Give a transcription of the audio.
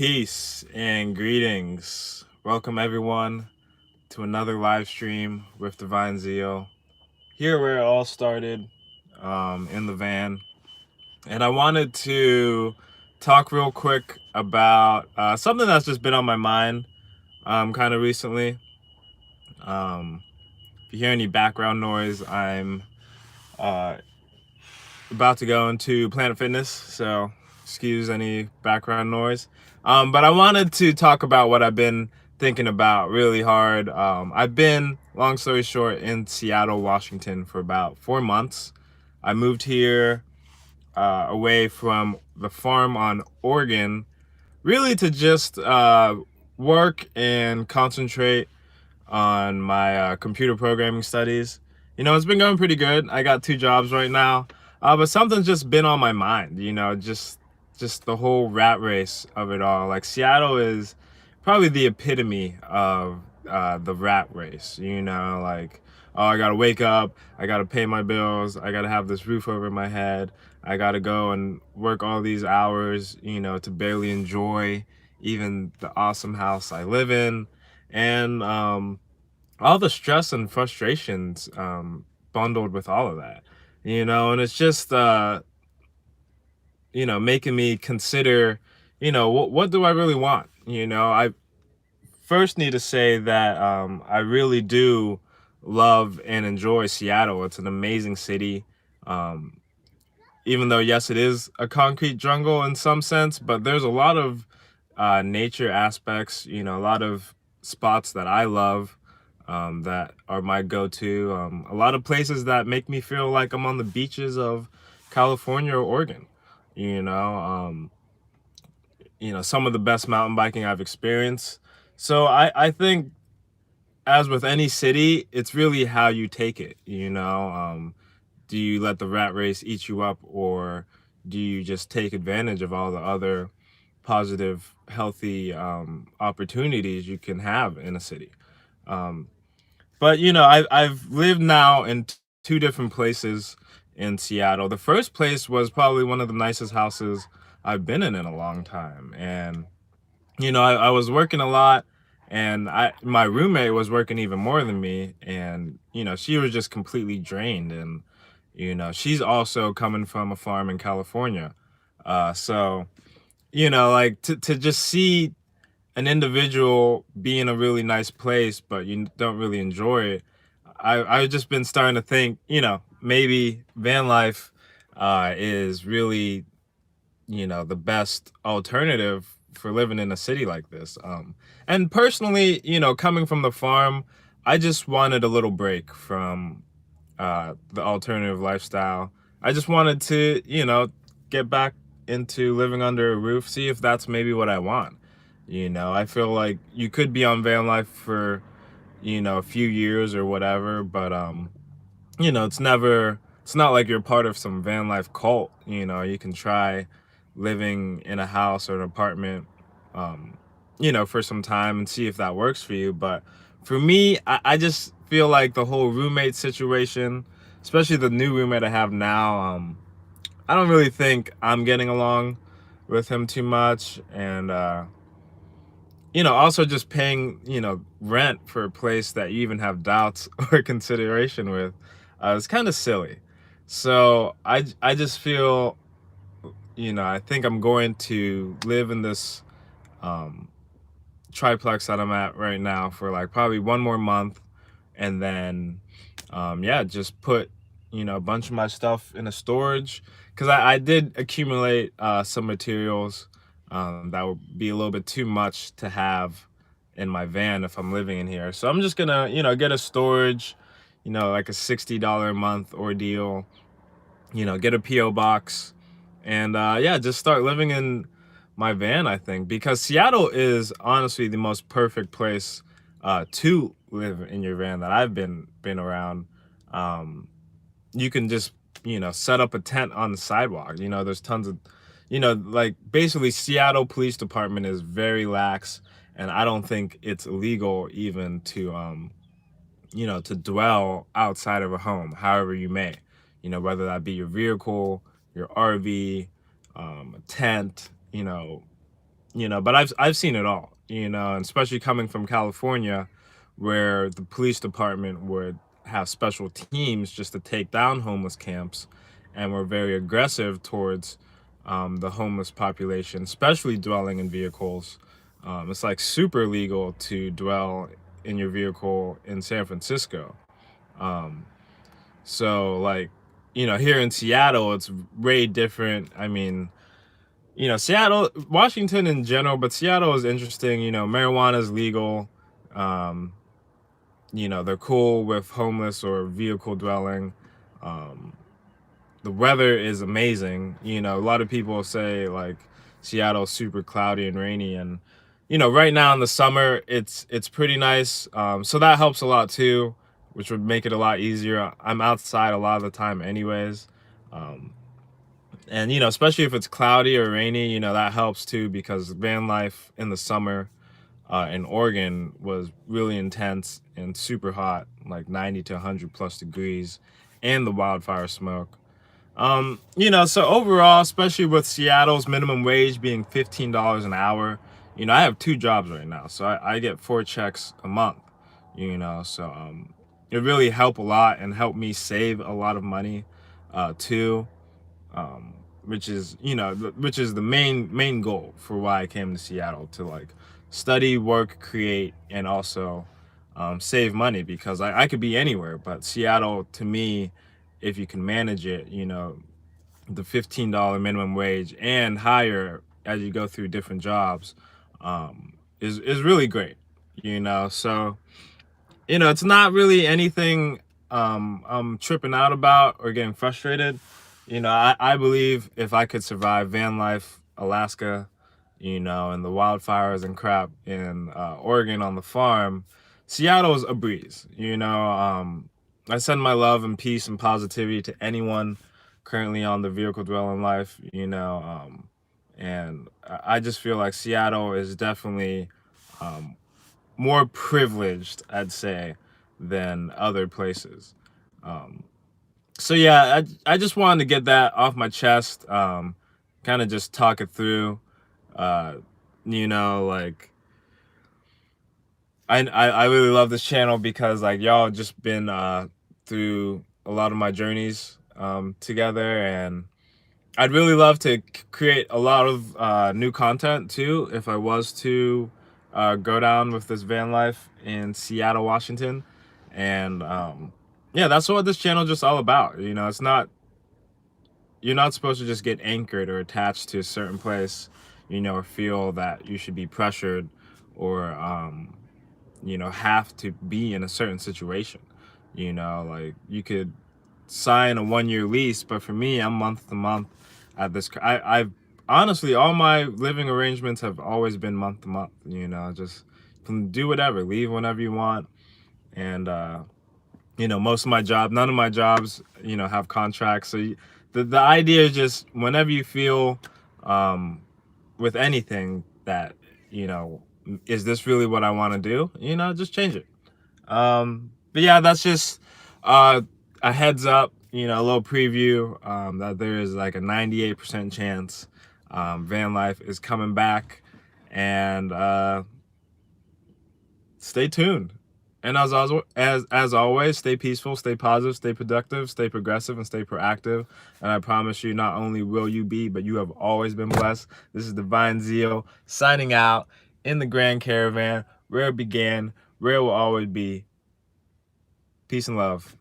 Peace and greetings. Welcome everyone to another live stream with Divine Zeal. Here where it all started, in the van. And I wanted to talk real quick about something that's just been on my mind kind of recently. If you hear any background noise, I'm uh, about to go into Planet Fitness, so excuse any background noise. But I wanted to talk about what I've been thinking about really hard. I've been, long story short, in Seattle, Washington for about 4 months. I moved here away from the farm on Oregon, really to just work and concentrate on my computer programming studies. It's been going pretty good. I got 2 jobs right now, but something's just been on my mind. Just the whole rat race of it all. Like Seattle is probably the epitome of the rat race. Like, oh, I gotta wake up, I gotta pay my bills, I gotta have this roof over my head, I gotta go and work all these hours, to barely enjoy even the awesome house I live in. And all the stress and frustrations bundled with all of that, and it's just making me consider, what do I really want. I first need to say that I really do love and enjoy Seattle. It's an amazing city. um, Even though, yes, it is a concrete jungle in some sense, but there's a lot of nature aspects, a lot of spots that I love, that are my go-to. A lot of places that make me feel like I'm on the beaches of California or Oregon. You know, um, some of the best mountain biking I've experienced. So I think, as with any city, it's really how you take it. Do you let the rat race eat you up, or do you just take advantage of all the other positive, healthy opportunities you can have in a city? Um, but I've lived now in two different places in Seattle. The first place was probably one of the nicest houses I've been in a long time, and I was working a lot, and my roommate was working even more than me, and she was just completely drained, and she's also coming from a farm in California. So like, to just see an individual be in a really nice place, but you don't really enjoy it. I've just been starting to think, maybe van life is really, the best alternative for living in a city like this. And personally, coming from the farm, I just wanted a little break from the alternative lifestyle. I just wanted to, get back into living under a roof, see if that's maybe what I want. I feel like you could be on van life for, a few years or whatever, but it's not like you're part of some van life cult. You can try living in a house or an apartment, um, for some time and see if that works for you. But for me, I just feel like the whole roommate situation, especially the new roommate I have now, I don't really think I'm getting along with him too much. And also just paying, rent for a place that you even have doubts or consideration with, is kind of silly. So I just feel, I think I'm going to live in this um, triplex that I'm at right now for like probably one more month, and then yeah, just put a bunch of my stuff in a storage, because I did accumulate some materials that would be a little bit too much to have in my van if I'm living in here. So I'm just gonna get a storage, like a $60 a month ordeal, get a PO box, and yeah, just start living in my van, I think, because Seattle is honestly the most perfect place to live in your van that I've been around. Um, you can just set up a tent on the sidewalk. There's tons of, like, basically Seattle Police Department is very lax, and I don't think it's illegal even to to dwell outside of a home, however you may, whether that be your vehicle, your RV, a tent, But I've seen it all, and especially coming from California, where the police department would have special teams just to take down homeless camps, and were very aggressive towards the homeless population, especially dwelling in vehicles. It's like super legal to dwell in your vehicle in San Francisco. Um, so like, here in Seattle, it's way different. I mean, Seattle, Washington in general, but Seattle is interesting. Marijuana is legal. Um, they're cool with homeless or vehicle dwelling. Um, the weather is amazing. A lot of people say like Seattle's super cloudy and rainy, and right now in the summer it's pretty nice. So that helps a lot too, which would make it a lot easier. I'm outside a lot of the time anyways. Um, and especially if it's cloudy or rainy, that helps too, because van life in the summer in Oregon was really intense and super hot, like 90 to 100 plus degrees, and the wildfire smoke. So overall, especially with Seattle's minimum wage being $15 an hour, I have two jobs right now, so I get 4 checks a month. So it really helped a lot and helped me save a lot of money, too. Um, which is the main goal for why I came to Seattle, to like study, work, create, and also save money, because I could be anywhere, but Seattle to me, if you can manage it, the $15 minimum wage and higher as you go through different jobs, is really great. So it's not really anything I'm tripping out about or getting frustrated. I believe if I could survive van life, Alaska, and the wildfires and crap in Oregon on the farm, Seattle's a breeze. I send my love and peace and positivity to anyone currently on the vehicle dwelling life, and I just feel like Seattle is definitely um, more privileged, I'd say, than other places. Um, so yeah, I just wanted to get that off my chest, kind of just talk it through. Uh, like I really love this channel because like y'all just been through a lot of my journeys together, and I'd really love to create a lot of new content too if I was to go down with this van life in Seattle, Washington. And yeah, that's what this channel is just all about. It's not, you're not supposed to just get anchored or attached to a certain place, or feel that you should be pressured or have to be in a certain situation. Like you could sign a 1-year lease, but for me, I'm month to month at this. I've honestly, all my living arrangements have always been month to month. Just can do whatever, leave whenever you want, and most of my job, none of my jobs, have contracts. So the idea is just whenever you feel with anything that is this really what I want to do, just change it. But yeah, that's just a heads up, a little preview, that there is like a 98% chance van life is coming back, and stay tuned. And as always, stay peaceful, stay positive, stay productive, stay progressive, and stay proactive. And I promise you, not only will you be, but you have always been blessed. This is Divine Zeal signing out in the Grand Caravan, where it began, where it will always be. Peace and love.